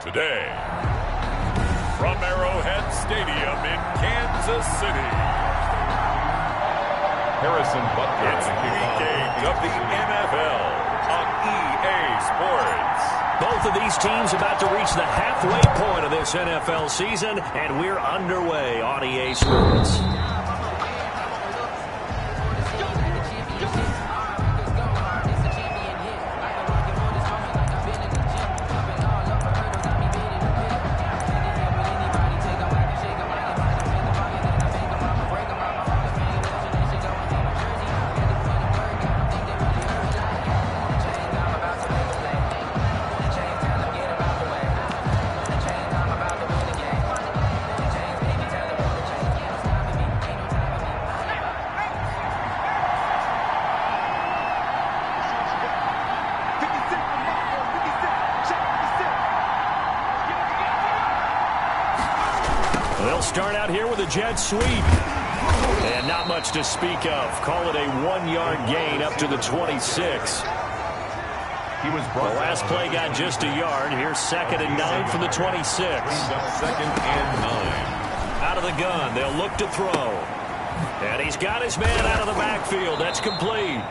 today, from Arrowhead Stadium in Kansas City, Harrison Butker. It's Week 8 of the NFL on EA Sports. Both of these teams about to reach the halfway point of this NFL season, and we're underway on EA Sports. They'll start out here with a jet sweep. And not much to speak of. Call it a 1-yard gain up to the 26. The last play got just a yard. Here's 2nd and 9 from the 26. 2nd and 9. Out of the gun. They'll look to throw. And he's got his man out of the backfield. That's complete.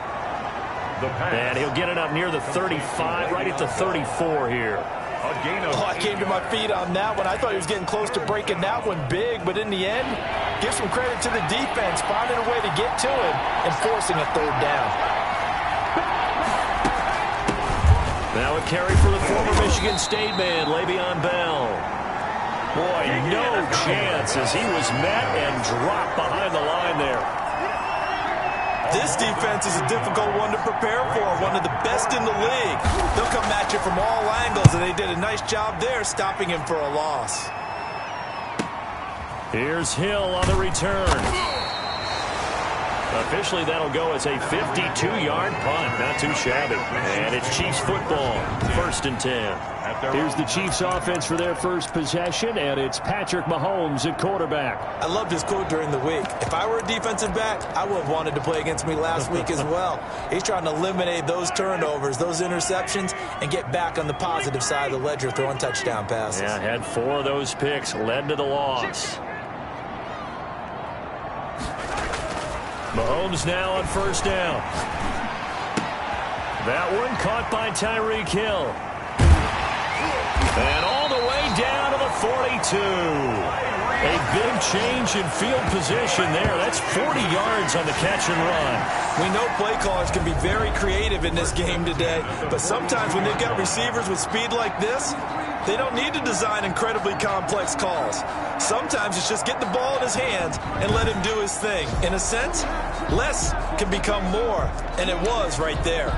And he'll get it up near the 35, right at the 34 here. I came to my feet on that one. I thought he was getting close to breaking that one big, but in the end, give some credit to the defense, finding a way to get to him and forcing a 3rd down. Now a carry for the former Michigan State man, Le'Veon Bell. Boy, no chance as he was met and dropped behind the line there. This defense is a difficult one to prepare for, one of the best in the league. They'll come at you from all angles, and they did a nice job there stopping him for a loss. Here's Hill on the return. Officially, that'll go as a 52-yard punt. Not too shabby. And it's Chiefs football, 1st and 10. Here's the Chiefs offense for their first possession, and it's Patrick Mahomes at quarterback. I loved his quote during the week. If I were a defensive back, I would have wanted to play against me last week as well. He's trying to eliminate those turnovers, those interceptions, and get back on the positive side of the ledger throwing touchdown passes. Yeah, had 4 of those picks, led to the loss. Mahomes now on 1st down. That one caught by Tyreek Hill. And all the way down to the 42. A big change in field position there. That's 40 yards on the catch and run. We know play callers can be very creative in this game today, but sometimes when they've got receivers with speed like this, they don't need to design incredibly complex calls. Sometimes it's just get the ball in his hands and let him do his thing. In a sense, less can become more, and it was right there.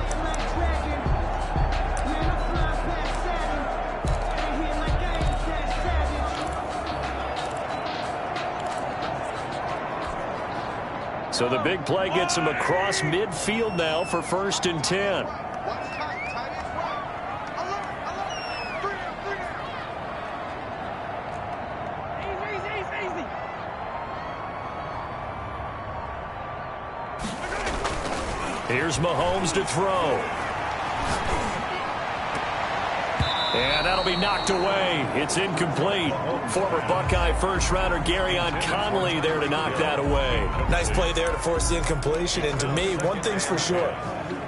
So the big play gets him across midfield now for 1st and 10. Here's Mahomes to throw. And that'll be knocked away. It's incomplete. Former Buckeye first-rounder Garyon Conley there to knock that away. Nice play there to force the incompletion. And to me, one thing's for sure.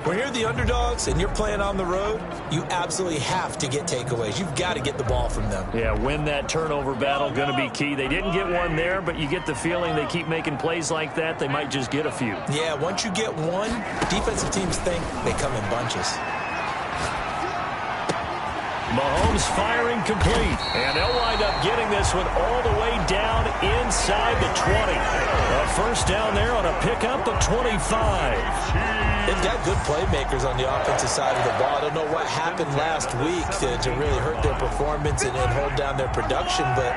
When you're the underdogs and you're playing on the road, you absolutely have to get takeaways. You've got to get the ball from them. Yeah, win that turnover battle, going to be key. They didn't get one there, but you get the feeling they keep making plays like that, they might just get a few. Yeah, once you get one, defensive teams think they come in bunches. Mahomes firing complete, and they'll wind up getting this one all the way down inside the 20. A 1st down there on a pickup of 25. They've got good playmakers on the offensive side of the ball. I don't know what happened last week to really hurt their performance and hold down their production, but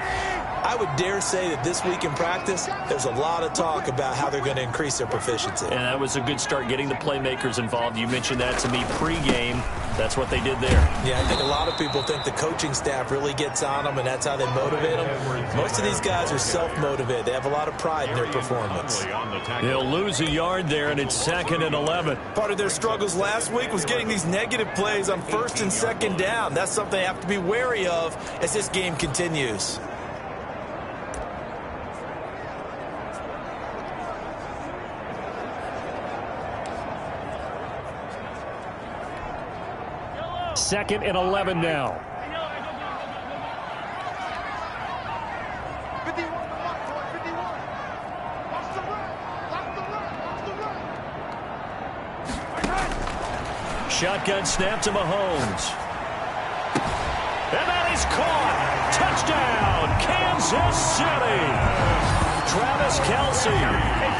I would dare say that this week in practice, there's a lot of talk about how they're going to increase their proficiency. And that was a good start, getting the playmakers involved. You mentioned that to me pregame. That's what they did there. Yeah, I think a lot of people think the coaching staff really gets on them, and that's how they motivate them. Most of these guys are self-motivated. They have a lot of pride in their performance. They'll lose a yard there, and it's 2nd and 11. Part of their struggles last week was getting these negative plays on 1st and 2nd down. That's something they have to be wary of as this game continues. Second and 11 now. Shotgun snap to Mahomes. And that is caught. Touchdown, Kansas City. Travis Kelce,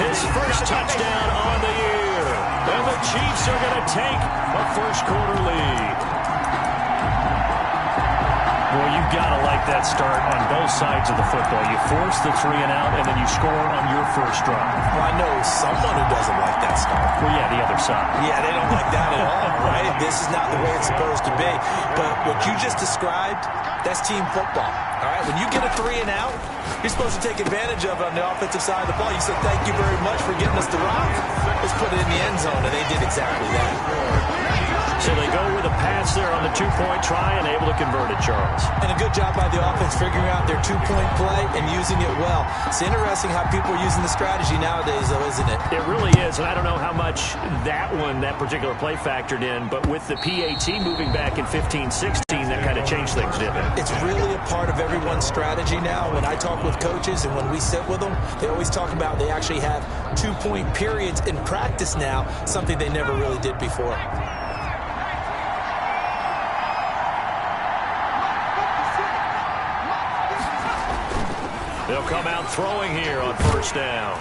his first touchdown on the year. And the Chiefs are going to take a first-quarter lead. Well, you've got to like that start on both sides of the football. You force the 3 and out, and then you score on your first drive. Well, I know someone who doesn't like that start. Well, yeah, the other side. Yeah, they don't like that at all, right? This is not the way it's supposed to be. But what you just described, that's team football, all right? When you get a 3 and out, you're supposed to take advantage of it on the offensive side of the ball. You said, thank you very much for getting us the rock. Let's put it in the end zone, and they did exactly that. So they go with a pass there on the 2-point try and able to convert it, Charles. And a good job by the offense figuring out their 2-point play and using it well. It's interesting how people are using the strategy nowadays, though, isn't it? It really is, and I don't know how much that particular play factored in, but with the PAT moving back in 15-16, that kind of changed things, didn't it? It's really a part of everyone's strategy now. When I talk with coaches and when we sit with them, they always talk about they actually have 2-point periods in practice now, something they never really did before. They'll come out throwing here on first down.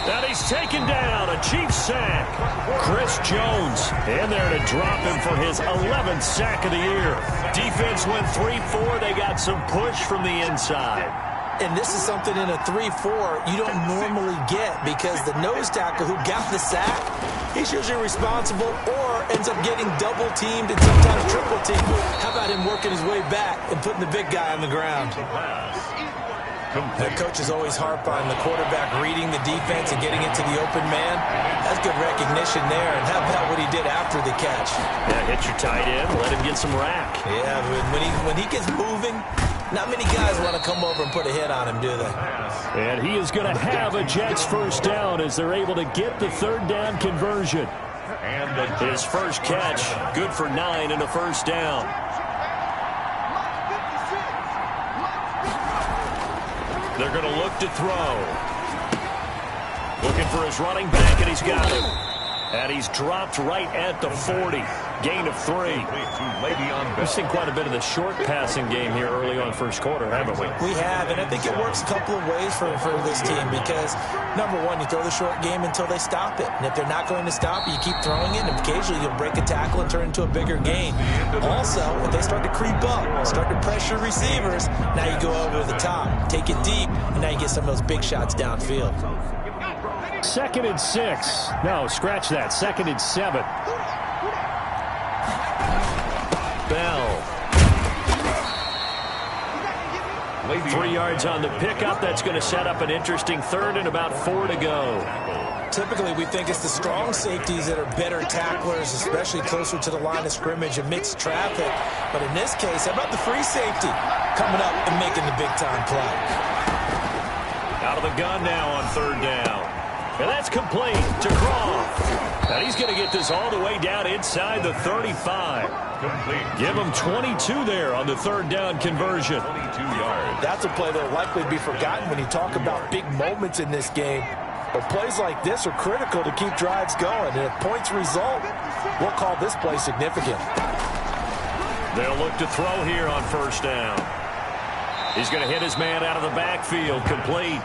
And he's taken down, a Chiefs sack. Chris Jones in there to drop him for his 11th sack of the year. Defense went 3-4. They got some push from the inside. And this is something in a 3-4 you don't normally get because the nose tackle who got the sack, he's usually responsible or ends up getting double-teamed and sometimes triple-teamed. How about him working his way back and putting the big guy on the ground? The coaches always harp on the quarterback reading the defense and getting it to the open man. That's good recognition there. And how about what he did after the catch? Yeah, hit your tight end, let him get some rack. Yeah, when he gets moving, not many guys want to come over and put a hit on him, do they? And he is going to have a Jets first down as they're able to get the 3rd down conversion. His first catch, good for 9 and a first down. They're going to look to throw. Looking for his running back, and he's got him. And he's dropped right at the 40. Gain of 3. We've seen quite a bit of the short passing game here early on first quarter, haven't we? We have, and I think it works a couple of ways for this team because, number one, you throw the short game until they stop it. And if they're not going to stop it, you keep throwing it, and occasionally you'll break a tackle and turn it into a bigger gain. Also, if they start to creep up, start to pressure receivers, now you go over the top, take it deep, and now you get some of those big shots downfield. 2nd and 6. No, scratch that. 2nd and 7. Bell. 3 yards on the pickup. That's going to set up an interesting 3rd and about 4 to go. Typically, we think it's the strong safeties that are better tacklers, especially closer to the line of scrimmage and mixed traffic. But in this case, how about the free safety coming up and making the big-time play? Out of the gun now on 3rd down. And that's complete to Croft. And he's going to get this all the way down inside the 35. Give him 22 there on the 3rd down conversion. 22 yards. That's a play that will likely be forgotten when you talk about big moments in this game. But plays like this are critical to keep drives going. And if points result, we'll call this play significant. They'll look to throw here on first down. He's going to hit his man out of the backfield, complete.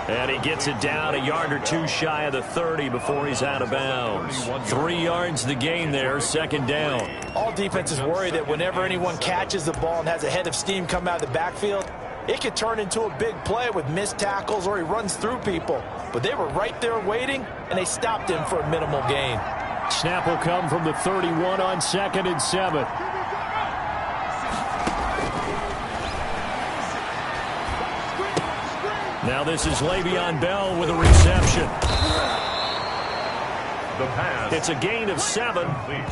And he gets it down a yard or 2 shy of the 30 before he's out of bounds. 3 yards the gain there, 2nd down. All defenses worry that whenever anyone catches the ball and has a head of steam come out of the backfield, It could turn into a big play with missed tackles or he runs through people. But they were right there waiting, and they stopped him for a minimal gain. Snap will come from the 31 on 2nd and 7. Now this is Le'Veon Bell with a reception. It's a gain of 7,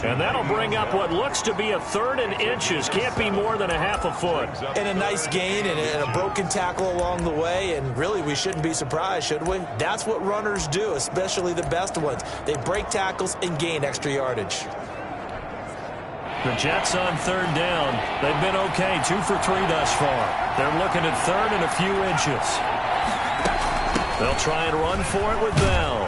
and that'll bring up what looks to be a 3rd and inches. Can't be more than a half a foot. And a nice gain and a broken tackle along the way, and really we shouldn't be surprised, should we? That's what runners do, especially the best ones. They break tackles and gain extra yardage. The Jets on 3rd down. They've been okay, 2 for 3 thus far. They're looking at 3rd and a few inches. They'll try and run for it with Bell.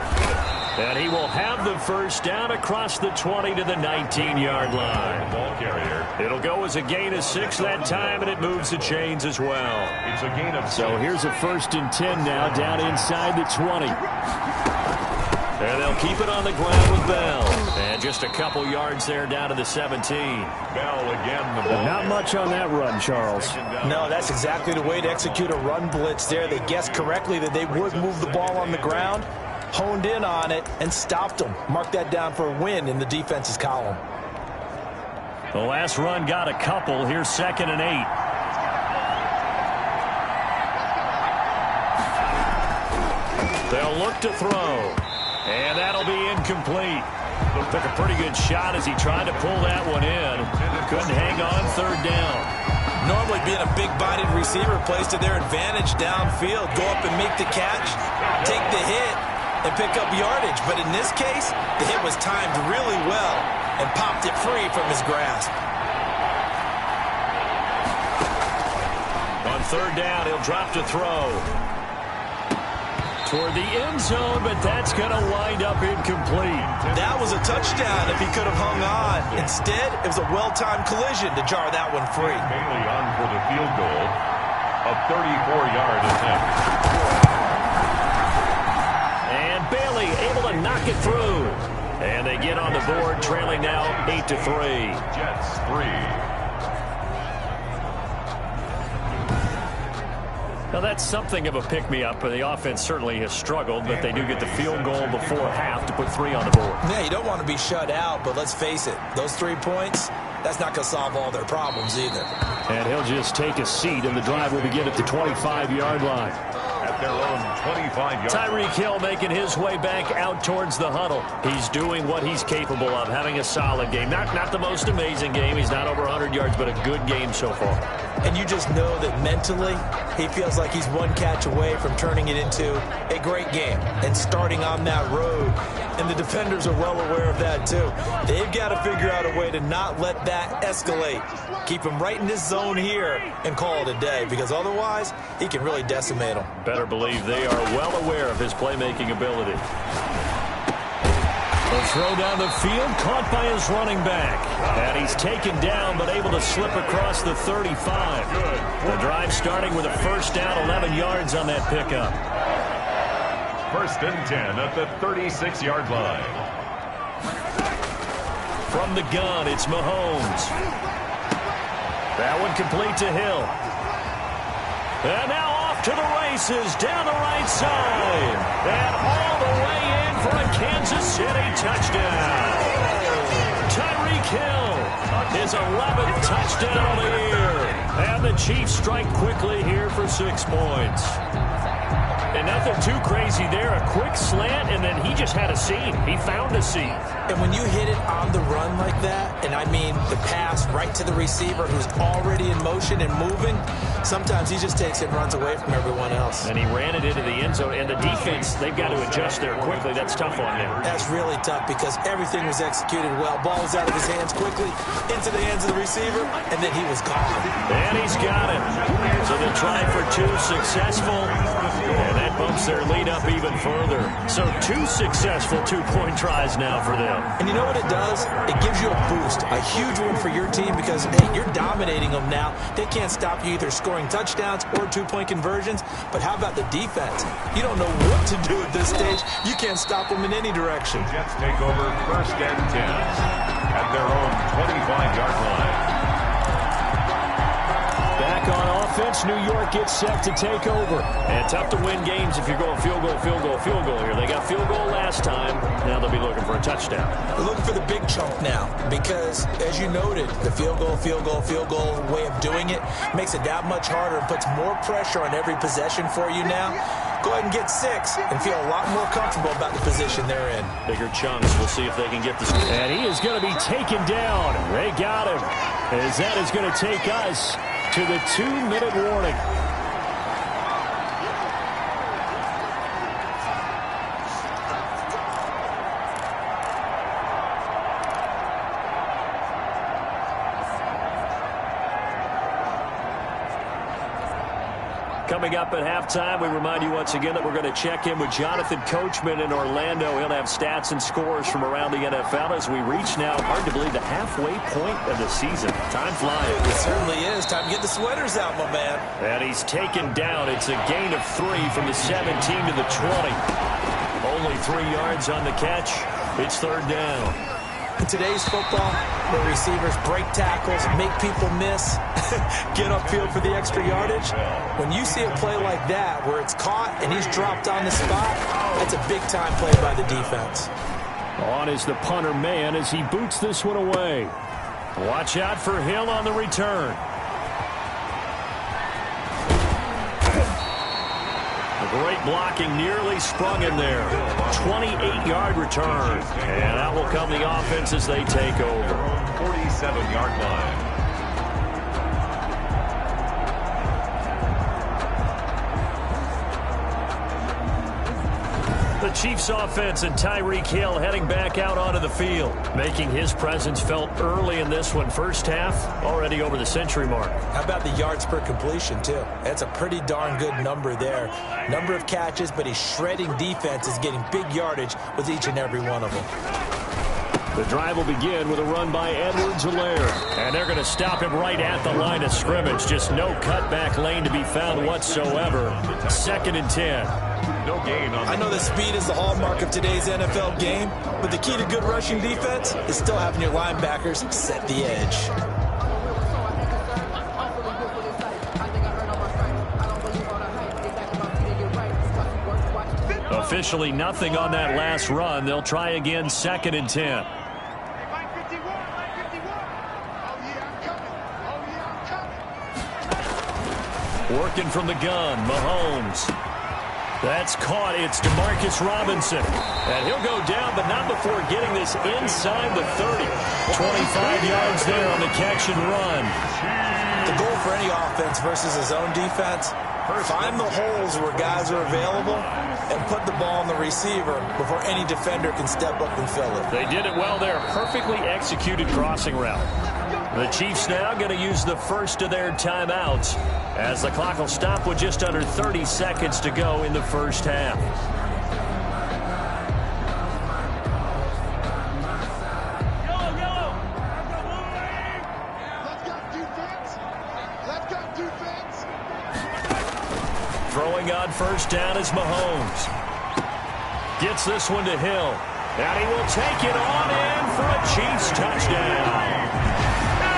And he will have the first down across the 20 to the 19-yard line. Ball carrier. It'll go as a gain of 6 that time, and it moves the chains as well. It's a gain of 6. So here's a 1st and 10 now down inside the 20. And they'll keep it on the ground with Bell. And just a couple yards there down to the 17. Bell again. The ball. Not much on that run, Charles. No, that's exactly the way to execute a run blitz there. They guessed correctly that they would move the ball on the ground, honed in on it, and stopped them. Mark that down for a win in the defense's column. The last run got a couple. Here's 2nd and 8. They'll look to throw. And that'll be incomplete. Took a pretty good shot as he tried to pull that one in. Couldn't hang on 3rd down. Normally being a big-bodied receiver plays to their advantage downfield. Go up and make the catch, take the hit, and pick up yardage. But in this case, the hit was timed really well and popped it free from his grasp. On 3rd down, he'll drop to throw. Toward the end zone, but that's going to wind up incomplete. That was a touchdown if he could have hung on. Instead, it was a well-timed collision to jar that one free. Bailey on for the field goal. A 34-yard attempt. And Bailey able to knock it through. And they get on the board, trailing now 8-3. Jets 3. Now, that's something of a pick-me-up. The offense certainly has struggled, but they do get the field goal before half to put 3 on the board. Yeah, you don't want to be shut out, but let's face it, those 3 points, that's not going to solve all their problems either. And he'll just take a seat, and the drive will begin at the 25-yard line. At their own 25-yard line. Tyreek Hill making his way back out towards the huddle. He's doing what he's capable of, having a solid game. Not the most amazing game. He's not over 100 yards, but a good game so far. And you just know that mentally, he feels like he's one catch away from turning it into a great game and starting on that road. And the defenders are well aware of that, too. They've got to figure out a way to not let that escalate. Keep him right in this zone here and call it a day, because otherwise, he can really decimate them. Better believe they are well aware of his playmaking ability. A throw down the field, caught by his running back. And he's taken down, but able to slip across the 35. The drive starting with a first down, 11 yards on that pickup. 1st and 10 at the 36-yard line. From the gun, it's Mahomes. That one complete to Hill. And now off to the races, down the right side. And all the way in for a Kansas City touchdown. Tyreek Hill, his 11th touchdown of the year. And the Chiefs strike quickly here for 6 points. And nothing too crazy there. A quick slant, and then he just had a seam. He found a seam. And when you hit it on the run like that, and I mean the pass right to the receiver who's already in motion and moving, sometimes he just takes it and runs away from everyone else. And he ran it into the end zone. And the defense, they've got to adjust there quickly. That's tough on them. That's really tough because everything was executed well. Ball was out of his hands quickly, into the hands of the receiver, and then he was gone. And he's got it. So they tried for 2 successful. And that bumps their lead up even further. So 2 successful 2-point tries now for them. And you know what it does? It gives you a boost, a huge one for your team because, hey, you're dominating them now. They can't stop you either scoring touchdowns or 2-point conversions. But how about the defense? You don't know what to do at this stage. You can't stop them in any direction. The Jets take over 1st and 10 at their own 25-yard line. Back on offense as New York gets set to take over. And tough to win games if you're going field goal, field goal, field goal here. They got field goal last time. Now they'll be looking for a touchdown. They're looking for the big chunk now because, as you noted, the field goal way of doing it makes it that much harder and puts more pressure on every possession for you now. Go ahead and get 6 and feel a lot more comfortable about the position they're in. Bigger chunks. We'll see if they can get this. And he is going to be taken down. They got him. As that is going to take us to the 2-minute warning. Coming up at halftime, we remind you once again that we're going to check in with Jonathan Coachman in Orlando. He'll have stats and scores from around the NFL as we reach now, hard to believe, the halfway point of the season. Time flying. It certainly is. Time to get the sweaters out, my man. And he's taken down. It's a gain of 3 from the 17 to the 20. Only 3 yards on the catch. It's 3rd down. In today's football, where receivers break tackles, make people miss, get upfield for the extra yardage, when you see a play like that where it's caught and he's dropped on the spot, that's a big-time play by the defense. On is the punter man as he boots this one away. Watch out for Hill on the return. Great blocking, nearly sprung him there. 28-yard return. And out will come the offense as they take over. 47-yard line. The Chiefs offense and Tyreek Hill heading back out onto the field, making his presence felt early in this one. First half, already over the century mark. How about the yards per completion, too? That's a pretty darn good number there. Number of catches, but he's shredding defenses, getting big yardage with each and every one of them. The drive will begin with a run by Edwards-Helaire. And they're going to stop him right at the line of scrimmage. Just no cutback lane to be found whatsoever. 2nd and 10. No gain on I know that speed is the hallmark of today's NFL game, but the key to good rushing defense is still having your linebackers set the edge. Officially nothing on that last run. They'll try again, 2nd and 10. Working from the gun, Mahomes. That's caught. It's Demarcus Robinson. And he'll go down, but not before getting this inside the 30. 25 yards there on the catch and run. The goal for any offense versus his own defense, find the holes where guys are available and put the ball on the receiver before any defender can step up and fill it. They did it well there. Perfectly executed crossing route. The Chiefs now going to use the first of their timeouts as the clock will stop with just under 30 seconds to go in the first half. Throwing on first down is Mahomes. Gets this one to Hill. And he will take it on in for a Chiefs touchdown.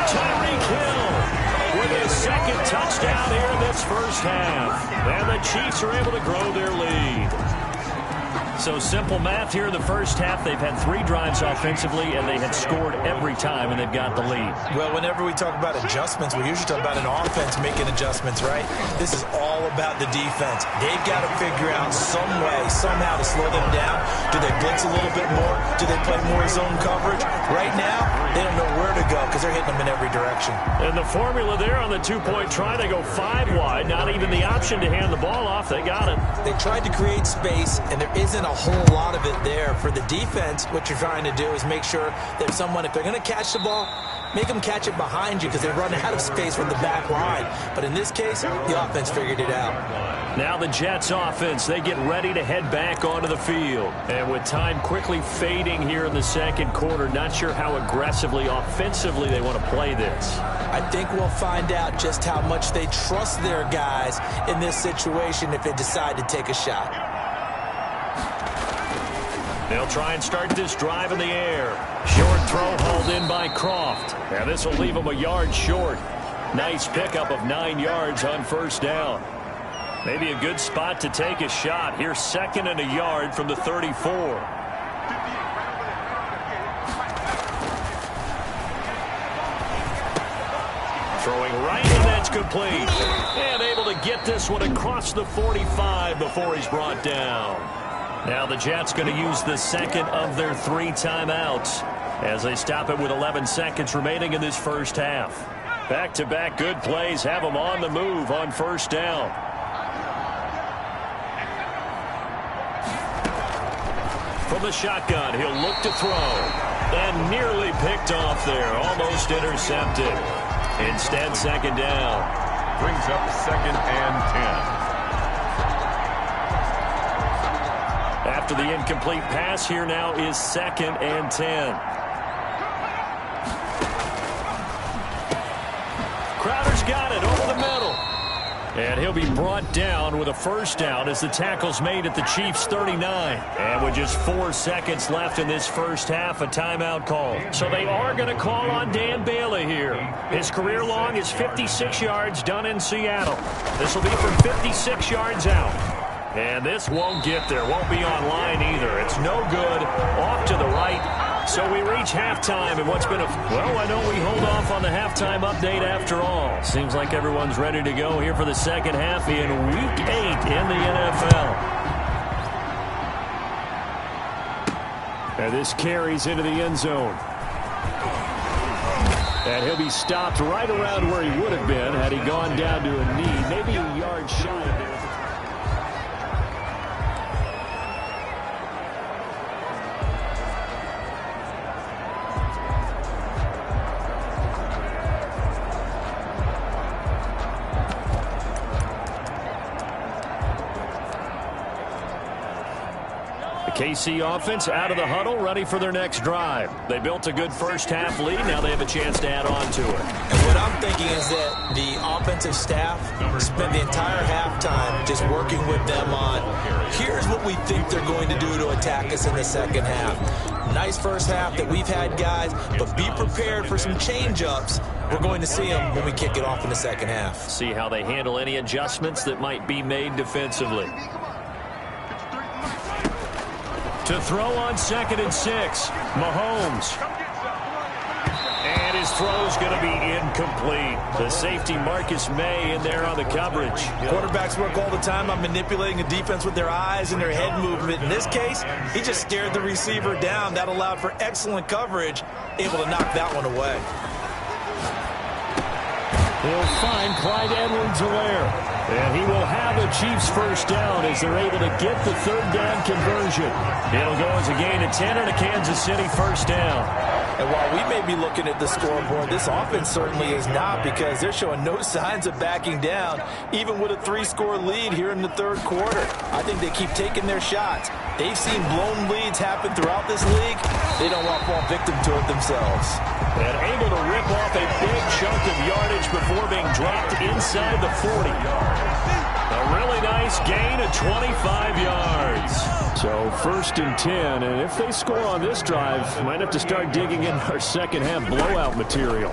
Tyreek Hill with his 2nd touchdown here in this first half. And the Chiefs are able to grow their lead. So simple math here in the first half. They've had 3 drives offensively, and they have scored every time, and they've got the lead. Well, whenever we talk about adjustments, we usually talk about an offense making adjustments, right? This is all about the defense. They've got to figure out some way, somehow to slow them down. Do they blitz a little bit more? Do they play more zone coverage? Right now, they don't know where to go because they're hitting them in every direction. And the formula there on the 2-point try, they go 5 wide. Not even the option to hand the ball off. They got it. They tried to create space, and there isn't a whole lot of it there. For the defense, what you're trying to do is make sure that if they're going to catch the ball, make them catch it behind you because they run out of space from the back line. But in this case, the offense figured it out. Now the Jets offense, they get ready to head back onto the field. And with time quickly fading here in the second quarter, not sure how aggressively, offensively they want to play this. I think we'll find out just how much they trust their guys in this situation if they decide to take a shot. They'll try and start this drive in the air. Short throw hauled in by Croft. And this will leave them a yard short. Nice pickup of 9 yards on first down. Maybe a good spot to take a shot. Here's 2nd and a yard from the 34. Throwing right, and that's complete. And able to get this one across the 45 before he's brought down. Now the Jets going to use the 2nd of their 3 timeouts as they stop it with 11 seconds remaining in this first half. Back-to-back good plays have them on the move on first down. From the shotgun, he'll look to throw. And nearly picked off there. Almost intercepted. Instead, 2nd down. Brings up 2nd and 10. After the incomplete pass, here now is 2nd and 10. Crowder's got it over the middle. And he'll be brought down with a first down as the tackle's made at the Chiefs' 39. And with just 4 seconds left in this first half, a timeout call. So they are going to call on Dan Bailey here. His career long is 56 yards done in Seattle. This will be from 56 yards out. And this won't get there. Won't be online either. It's no good. Off to the right. So we reach halftime, and what's been a... Well, why don't we hold off on the halftime update after all? Seems like everyone's ready to go here for the second half in Week 8 in the NFL. And this carries into the end zone. And he'll be stopped right around where he would have been had he gone down to a knee, maybe a yard shy of there. KC offense out of the huddle, ready for their next drive. They built a good first half lead. Now they have a chance to add on to it. And what I'm thinking is that the offensive staff spent the entire halftime just working with them on, here's what we think they're going to do to attack us in the second half. Nice first half that we've had, guys, but be prepared for some change-ups. We're going to see them when we kick it off in the second half. See how they handle any adjustments that might be made defensively. To throw on 2nd and 6, Mahomes. And his throw's going to be incomplete. The safety Marcus May in there on the coverage. Quarterbacks work all the time on manipulating the defense with their eyes and their head movement. In this case, he just stared the receiver down. That allowed for excellent coverage, able to knock that one away. He'll find Clyde Edwards-Helaire. And he will have a Chiefs first down as they're able to get the 3rd down conversion. It'll go as a gain of 10 and a Kansas City first down. And while we may be looking at the scoreboard, this offense certainly is not, because they're showing no signs of backing down, even with a 3-score lead here in the 3rd quarter. I think they keep taking their shots. They've seen blown leads happen throughout this league. They don't want to fall victim to it themselves. And able to rip off a big chunk of yardage before being dropped inside the 40. A really nice gain of 25 yards. So 1st and 10, and if they score on this drive, might have to start digging in our second half blowout material.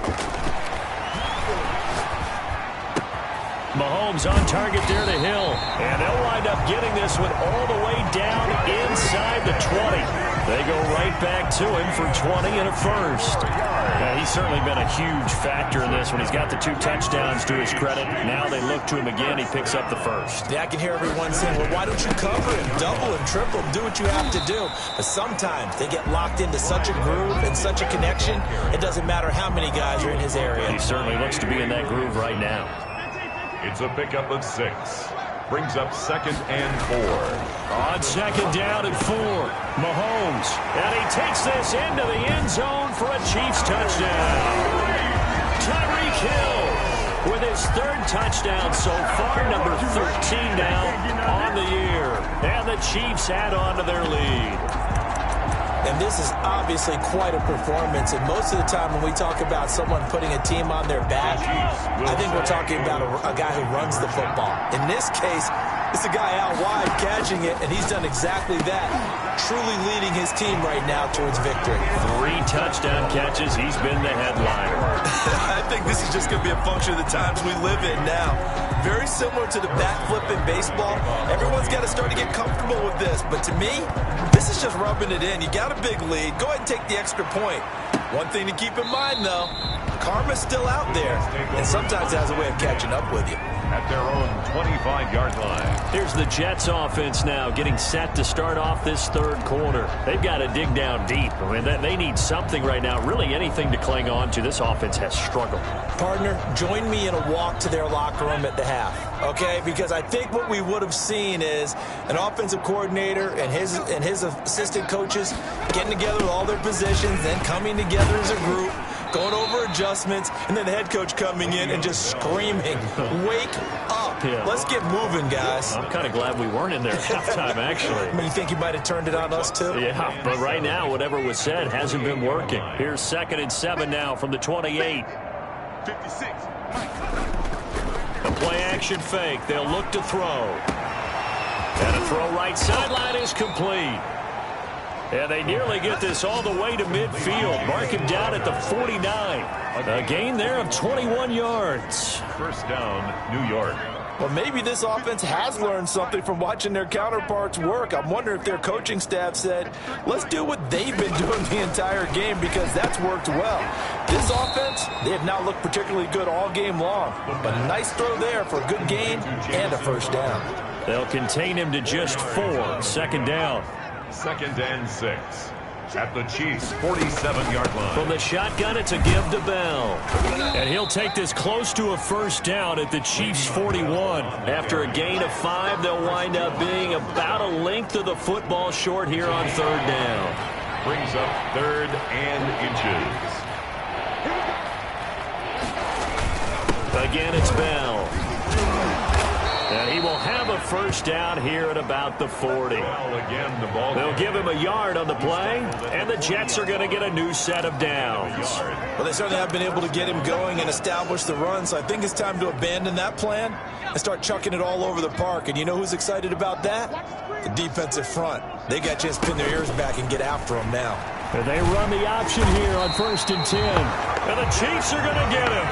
Mahomes on target there to Hill. And they'll wind up getting this one all the way down inside the 20. They go right back to him for 20 and a first. Yeah, he's certainly been a huge factor in this one. He's got the 2 touchdowns to his credit. Now they look to him again. He picks up the first. Yeah, I can hear everyone saying, well, why don't you cover him, double him, triple him, do what you have to do. But sometimes they get locked into such a groove and such a connection, it doesn't matter how many guys are in his area. He certainly looks to be in that groove right now. It's a pickup of 6. Brings up 2nd and 4. On 2nd down and 4, Mahomes. And he takes this into the end zone for a Chiefs touchdown. Tyreek Hill with his 3rd touchdown so far, number 13 now on the year. And the Chiefs add on to their lead. And this is obviously quite a performance. And most of the time when we talk about someone putting a team on their back, I think we're talking about a guy who runs the football. In this case, it's a guy out wide catching it, and he's done exactly that. truly leading his team right now towards victory. 3 touchdown catches. He's been the headliner. I think this is just going to be a function of the times we live in now. Very similar to the backflip in baseball. Everyone's got to start to get comfortable with this. But to me, this is just rubbing it in. You got a big lead. Go ahead and take the extra point. One thing to keep in mind, though, karma's still out there, and sometimes it has a way of catching up with you. At their own 25-yard line. Here's the Jets offense now getting set to start off this third quarter. They've got to dig down deep. I mean, they need something right now, really anything to cling on to. This offense has struggled. Partner, join me in a walk to their locker room at the half, okay? Because I think what we would have seen is an offensive coordinator and his assistant coaches getting together with all their positions, then coming together as a group, going over adjustments, and then the head coach coming in and just screaming, wake up. Yeah. Let's get moving, guys. I'm kind of glad we weren't in there at halftime, actually. I mean, you think you might have turned it on us, too? Yeah, but right now, whatever was said hasn't been working. Here's 2nd and 7 now from the 28. 56. A play-action fake. They'll look to throw. And a throw right sideline is complete. Yeah, they nearly get this all the way to midfield. Mark him down at the 49. A gain there of 21 yards. First down, New York. Well, maybe this offense has learned something from watching their counterparts work. I'm wondering if their coaching staff said, let's do what they've been doing the entire game, because that's worked well. This offense, they have not looked particularly good all game long. But a nice throw there for a good gain and a first down. They'll contain him to just 4. 2nd down. 2nd and 6. At the Chiefs' 47-yard line. From the shotgun, it's a give to Bell. And he'll take this close to a first down at the Chiefs' 41. After a gain of 5, they'll wind up being about a length of the football short here on 3rd down. Brings up 3rd and inches. Again, it's Bell. And he will have a first down here at about the 40. They'll give him a yard on the play, and the Jets are going to get a new set of downs. Well, they certainly have been able to get him going and establish the run, so I think it's time to abandon that plan and start chucking it all over the park. And you know who's excited about that? The defensive front. They got a chance to pin their ears back and get after him now. And they run the option here on 1st and 10. And the Chiefs are going to get him.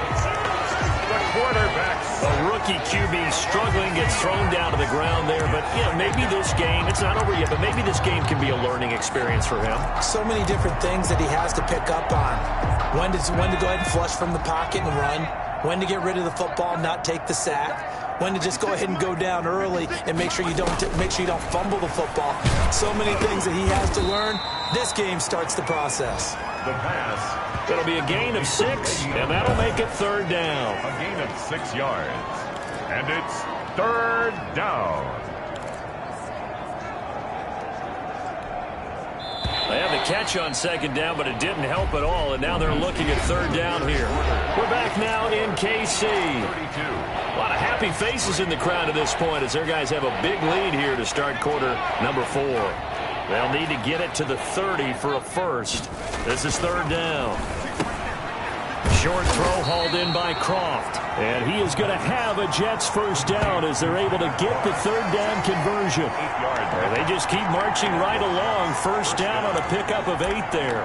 Quarterbacks. A rookie QB struggling, gets thrown down to the ground there. But, yeah, maybe this game, it's not over yet, but maybe this game can be a learning experience for him. So many different things that he has to pick up on. When to go ahead and flush from the pocket and run. When to get rid of the football and not take the sack. When to just go ahead and go down early and make sure you don't fumble the football. So many things that he has to learn. This game starts the process. The pass. It'll be a gain of 6, and that'll make it 3rd down. A gain of 6 yards. And it's 3rd down. They had the catch on 2nd down, but it didn't help at all, and now they're looking at 3rd down here. We're back now in KC. 32. A lot of happy faces in the crowd at this point as their guys have a big lead here to start quarter number 4. They'll need to get it to the 30 for a first. This is 3rd down. Short throw hauled in by Croft. And he is going to have a Jets first down as they're able to get the 3rd down conversion. 8 yards. And they just keep marching right along. First down on a pickup of 8 there.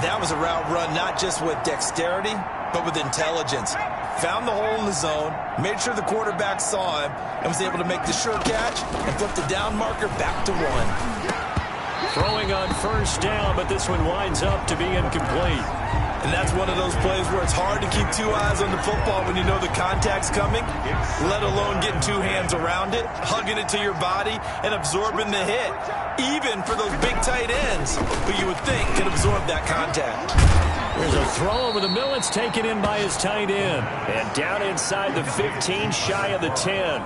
That was a route run not just with dexterity, but with intelligence. Found the hole in the zone, made sure the quarterback saw him, and was able to make the sure catch and flip the down marker back to 1. Throwing on first down, but this one winds up to be incomplete. And that's one of those plays where it's hard to keep 2 eyes on the football when you know the contact's coming, let alone getting 2 hands around it, hugging it to your body, and absorbing the hit, even for those big tight ends who you would think can absorb that contact. There's a throw over the middle. It's taken in by his tight end. And down inside the 15, shy of the 10.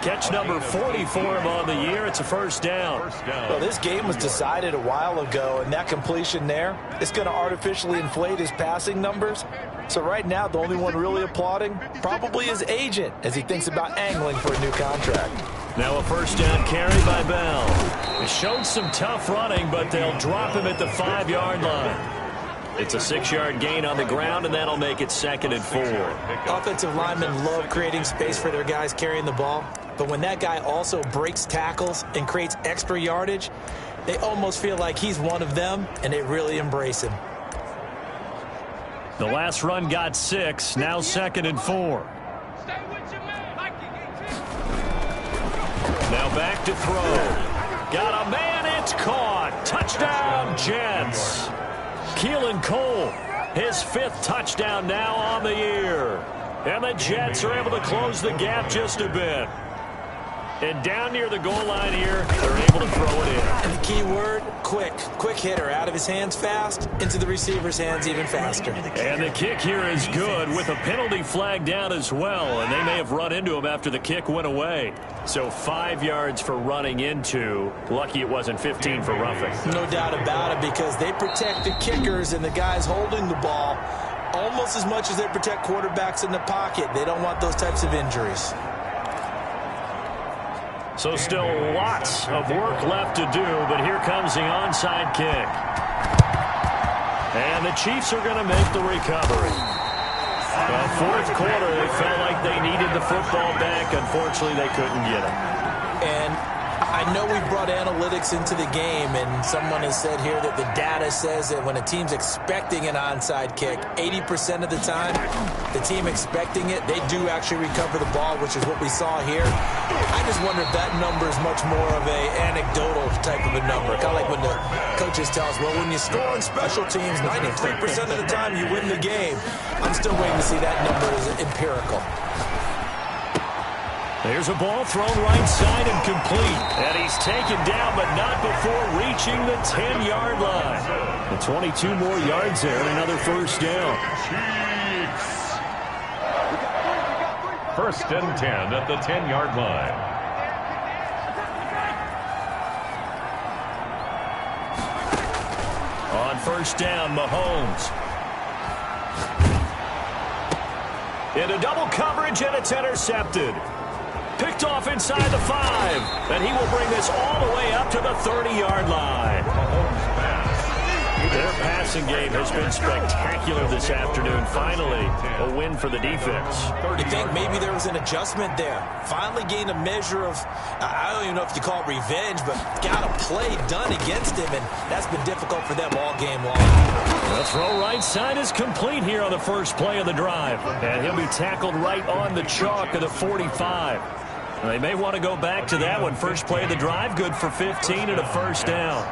Catch number 40 for him on the year. It's a first down. Well, this game was decided a while ago, and that completion there, it's going to artificially inflate his passing numbers. So right now, the only one really applauding probably his agent as he thinks about angling for a new contract. Now a first down carry by Bell. It showed some tough running, but they'll drop him at the 5-yard line. It's a 6-yard gain on the ground, and that'll make it 2nd and 4. Offensive linemen love creating space for their guys carrying the ball, but when that guy also breaks tackles and creates extra yardage, They almost feel like he's one of them, and they really embrace him. The last run got 6, now 2nd and 4. Now back to throw. Got a man, it's caught. Touchdown, Jets. Keelan Cole, his 5th touchdown now on the year. And the Jets are able to close the gap just a bit. And down near the goal line here, they're able to throw it in. And the key word, quick. Quick hitter. Out of his hands fast, into the receiver's hands even faster. And the kick here is good with a penalty flag down as well. And they may have run into him after the kick went away. So 5 yards for running into. Lucky it wasn't 15 for roughing. No doubt about it, because they protect the kickers and the guys holding the ball almost as much as they protect quarterbacks in the pocket. They don't want those types of injuries. So still lots of work left to do, but here comes the onside kick. And the Chiefs are going to make the recovery. Well, 4th quarter, they felt like they needed the football back. Unfortunately, they couldn't get it. And I know we brought analytics into the game, and someone has said here that the data says that when a team's expecting an onside kick, 80% of the time, the team expecting it, they do actually recover the ball, which is what we saw here. I just wonder if that number is much more of a anecdotal type of a number. Kind of like when the coaches tell us, well, when you score on special teams, 93% of the time you win the game. I'm still waiting to see that number as empirical. There's a ball thrown right side and complete. And he's taken down, but not before reaching the 10-yard line. And 22 more yards there, and another first down. First and 10 at the 10-yard line. On first down, Mahomes. Into double coverage, and it's intercepted. Picked off inside the 5, and he will bring this all the way up to the 30-yard line. Their passing game has been spectacular this afternoon. Finally, a win for the defense. You think maybe there was an adjustment there. Finally gained a measure of, I don't even know if you call it revenge, but got a play done against him, and that's been difficult for them all game long. The throw right side is complete here on the first play of the drive. And he'll be tackled right on the chalk of the 45. They may want to go back to that one. First play of the drive, good for 15 and a first down.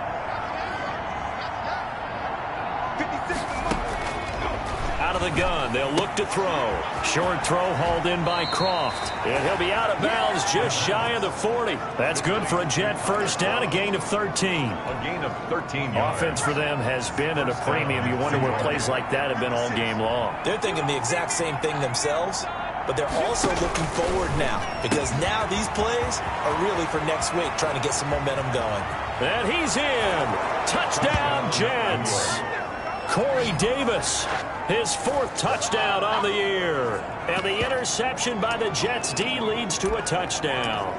Out of the gun, they'll look to throw. Short throw hauled in by Croft. And he'll be out of bounds just shy of the 40. That's good for a Jet first down, a gain of 13. A gain of 13 yards. Offense for them has been at a premium. You wonder where plays like that have been all game long. They're thinking the exact same thing themselves, but they're also looking forward now, because now these plays are really for next week, trying to get some momentum going. And he's in. Touchdown, Jets. Corey Davis, his 4th touchdown on the year. And the interception by the Jets D leads to a touchdown.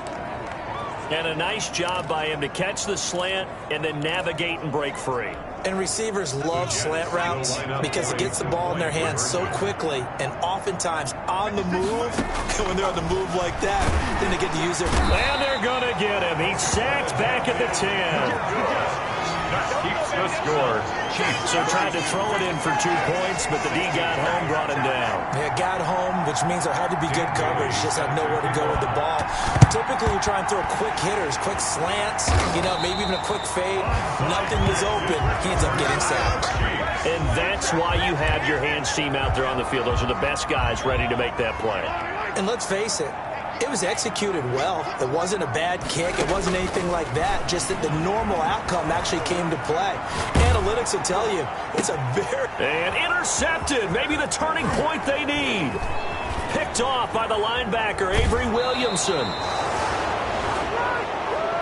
And a nice job by him to catch the slant and then navigate and break free. And receivers love slant routes because it gets the ball in their hands so quickly and oftentimes on the move. And when they're on the move like that, then they get to use their... And they're going to get him. He's sacked back at the 10. Keeps the score. So tried to throw it in for 2 points, but the D got home, brought him down. Yeah, got home, which means there had to be good coverage. Just had nowhere to go with the ball. Typically, you try and throw quick hitters, quick slants, maybe even a quick fade. Nothing was open. He ends up getting sacked. And that's why you have your hands team out there on the field. Those are the best guys ready to make that play. And let's face it, it was executed well. It wasn't a bad kick. It wasn't anything like that. Just that the normal outcome actually came to play. Analytics will tell you it's a very... And intercepted. Maybe the turning point they need. Picked off by the linebacker, Avery Williamson.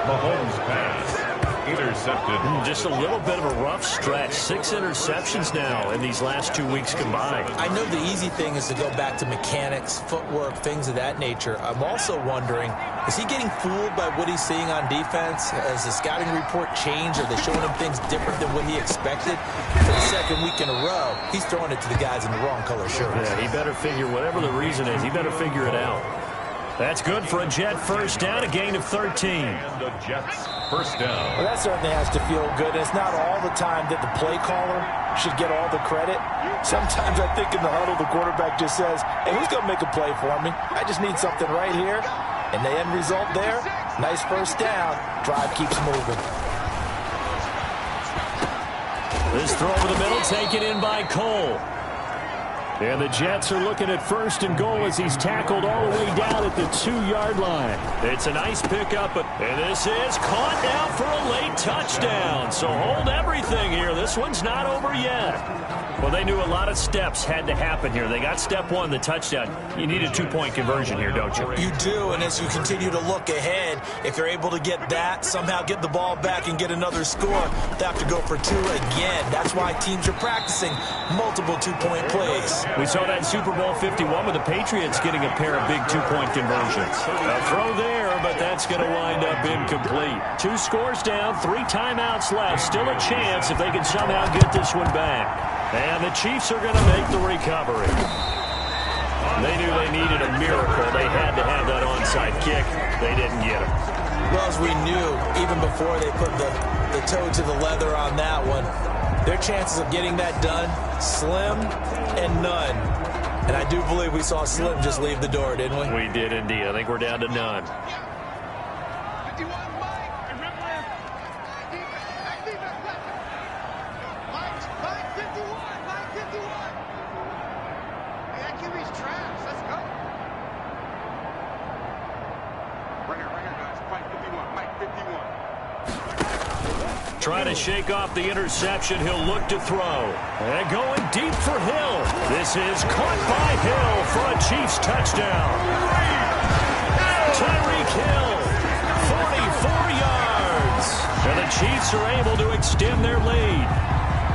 Mahomes pass. Intercepted. Just a little bit of a rough stretch. 6 interceptions now in these last 2 weeks combined. I know the easy thing is to go back to mechanics, footwork, things of that nature. I'm also wondering, is he getting fooled by what he's seeing on defense? Has the scouting report changed? Are they showing him things different than what he expected? For the 2nd week in a row, he's throwing it to the guys in the wrong color shirts. Yeah, he better figure, whatever the reason is, he better figure it out. That's good for a Jet first down, a gain of 13. And the Jets first down. Well, that certainly has to feel good. It's not all the time that the play caller should get all the credit. Sometimes I think in the huddle, the quarterback just says, hey, who's going to make a play for me? I just need something right here. And the end result there, nice first down. Drive keeps moving. This throw over the middle taken in by Cole. And the Jets are looking at first and goal as he's tackled all the way down at the 2-yard line. It's a nice pickup, and this is caught now for a late touchdown. So hold everything here. This one's not over yet. Well, they knew a lot of steps had to happen here. They got step one, the touchdown. You need a 2-point conversion here, don't you? You do, and as you continue to look ahead, if you're able to get that, somehow get the ball back and get another score, they have to go for 2 again. That's why teams are practicing multiple 2-point plays. We saw that in Super Bowl 51 with the Patriots getting a pair of big 2-point conversions. A throw there, but that's going to wind up incomplete. 2 scores down, 3 timeouts left. Still a chance if they can somehow get this one back. And the Chiefs are going to make the recovery. They knew they needed a miracle. They had to have that onside kick. They didn't get it. Well, as we knew, even before they put the toe to the leather on that one, their chances of getting that done, slim and none. And I do believe we saw Slim just leave the door, didn't we? We did indeed. I think we're down to none. Trying to shake off the interception. He'll look to throw. And going deep for Hill. This is caught by Hill for a Chiefs touchdown. Tyreek Hill, 44 yards. And the Chiefs are able to extend their lead.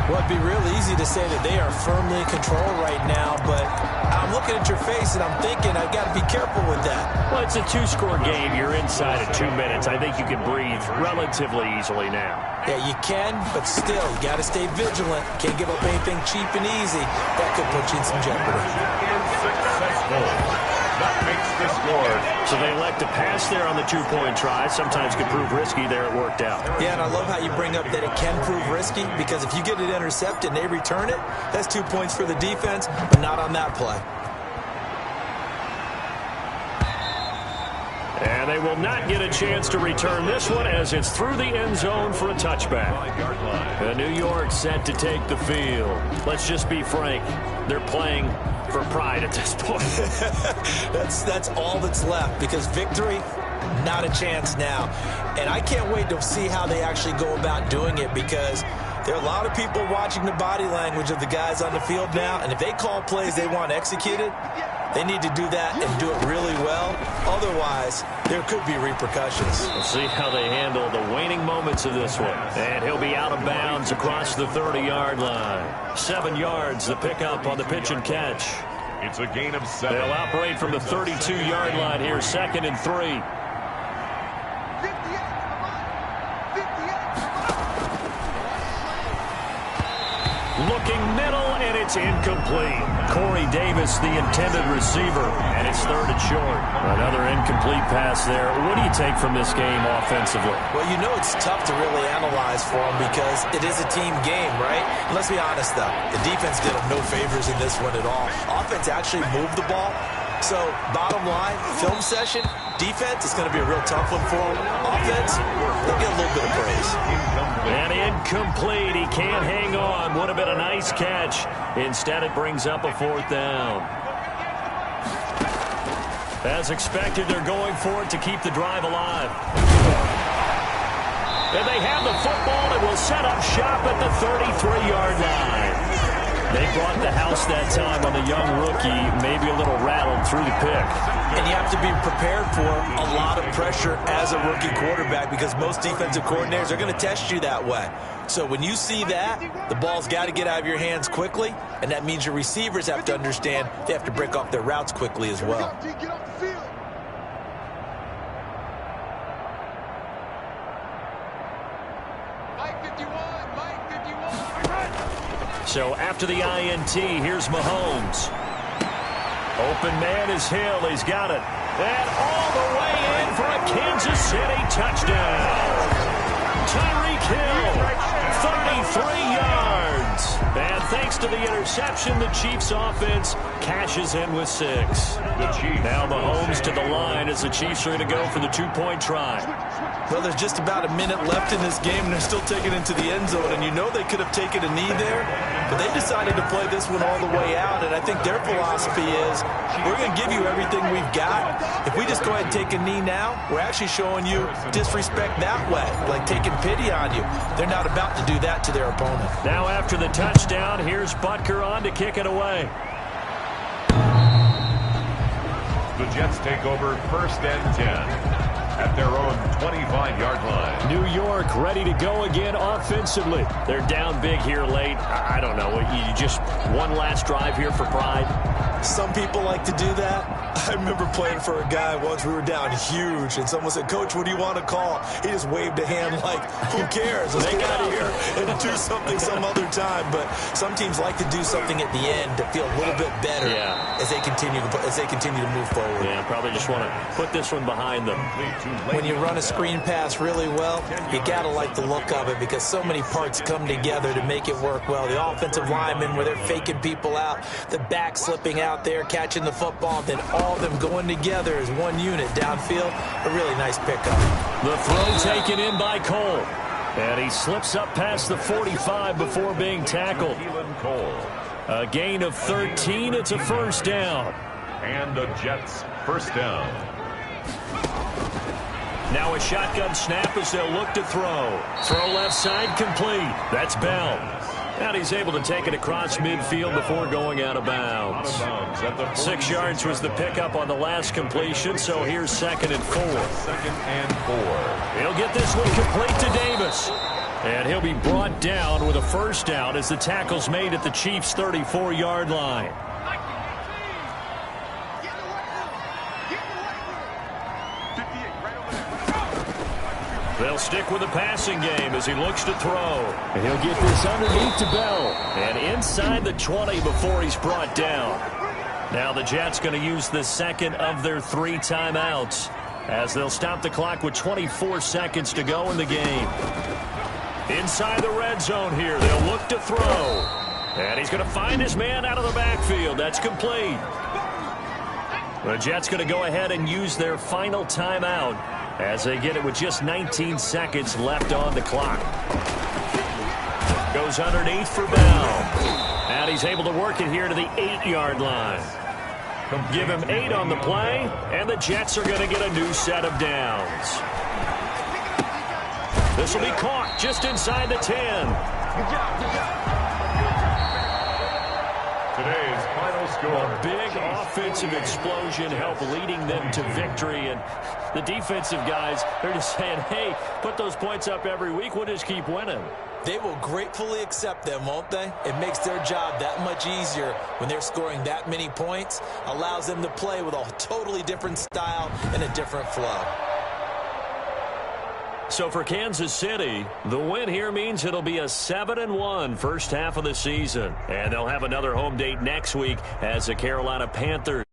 Well, it'd be real easy to say that they are firmly in control right now, but I'm looking at your face and I'm thinking I've got to be careful with that. Well, it's a 2-score game. You're inside of 2 minutes. I think you can breathe relatively easily now. Yeah, you can, but still, you got to stay vigilant. Can't give up anything cheap and easy. That could put you in some jeopardy. That makes the score. So they elect to pass there on the 2-point try. Sometimes could prove risky. There it worked out. Yeah, and I love how you bring up that it can prove risky, because if you get it intercepted and they return it, that's 2 points for the defense, but not on that play. And they will not get a chance to return this one as it's through the end zone for a touchback. And New York set to take the field. Let's just be frank. They're playing for pride at this point. That's all that's left, because victory, not a chance now. And I can't wait to see how they actually go about doing it, because there are a lot of people watching the body language of the guys on the field now, and if they call plays they want executed, they need to do that and do it really well. Otherwise, there could be repercussions. We'll see how they handle the waning moments of this one. And he'll be out of bounds across the 30-yard line. 7 yards, the pickup on the pitch and catch. It's a gain of 7. They'll operate from the 32-yard line here, 2nd and 3. Looking middle, and it's incomplete. Corey Davis, the intended receiver, and it's 3rd and short. Another incomplete pass there. What do you take from this game offensively? Well, you know it's tough to really analyze for them, because it is a team game, right? And let's be honest, though. The defense did them no favors in this one at all. Offense actually moved the ball. So, bottom line, film session, defense, it's going to be a real tough one for them. Offense, they'll get a little bit of praise. And incomplete. He can't hang on. Would have been a nice catch. Instead, it brings up a 4th down. As expected, they're going for it to keep the drive alive. And they have the football and will set up shop at the 33-yard line. They brought the house that time on the young rookie, maybe a little rattled through the pick. And you have to be prepared for a lot of pressure as a rookie quarterback, because most defensive coordinators are going to test you that way. So when you see that, the ball's got to get out of your hands quickly, and that means your receivers have to understand they have to break off their routes quickly as well. Get off the field. Mike 51, Mike 51. So after the INT, here's Mahomes. Open man is Hill. He's got it. And all the way in for a Kansas City touchdown. Tyreek Hill, 33 yards. And thanks to the interception, the Chiefs offense cashes in with 6. Now Mahomes to the line as the Chiefs are going to go for the 2-point try. Well, there's just about a minute left in this game, and they're still taking it into the end zone. And you know they could have taken a knee there, but they decided to play this one all the way out. And I think their philosophy is, we're going to give you everything we've got. If we just go ahead and take a knee now, we're actually showing you disrespect that way, like taking pity on you. They're not about to do that to their opponent. Now after the touchdown, here's Butker on to kick it away. The Jets take over 1st and 10. At their own 25-yard line. New York ready to go again offensively. They're down big here late. I don't know. You just one last drive here for pride? Some people like to do that. I remember playing for a guy once. We were down huge, and someone said, "Coach, what do you want to call?" He just waved a hand like, who cares? Let's get out of here and do something some other time. But some teams like to do something at the end to feel a little bit better as they continue to move forward. Yeah, probably just want to put this one behind them. When you run a screen pass really well, you got to like the look of it because so many parts come together to make it work well. The offensive linemen, where they're faking people out, the back slipping out there, catching the football, then all of them going together as one unit downfield. A really nice pickup. The throw taken in by Cole. And he slips up past the 45 before being tackled. A gain of 13. It's a first down. And the Jets first down. Now a shotgun snap as they'll look to throw. Throw left side complete. That's Bell. And he's able to take it across midfield before going out of bounds. 6 yards was the pickup on the last completion, so here's 2nd and 4. 2nd and 4. He'll get this one complete to Davis. And he'll be brought down with a first down as the tackle's made at the Chiefs' 34-yard line. They'll stick with the passing game as he looks to throw. And he'll get this underneath to Bell. And inside the 20 before he's brought down. Now the Jets going to use the second of their 3 timeouts as they'll stop the clock with 24 seconds to go in the game. Inside the red zone here, they'll look to throw. And he's going to find his man out of the backfield. That's complete. The Jets going to go ahead and use their final timeout as they get it with just 19 seconds left on the clock. Goes underneath for Bell. And he's able to work it here to the 8-yard line. Give him 8 on the play, and the Jets are going to get a new set of downs. This will be caught just inside the 10. Today's final score. A big offensive explosion helped leading them to victory. And the defensive guys, they're just saying, hey, put those points up every week. We'll just keep winning. They will gratefully accept them, won't they? It makes their job that much easier when they're scoring that many points. Allows them to play with a totally different style and a different flow. So for Kansas City, the win here means it'll be a 7-1 first half of the season. And they'll have another home date next week as the Carolina Panthers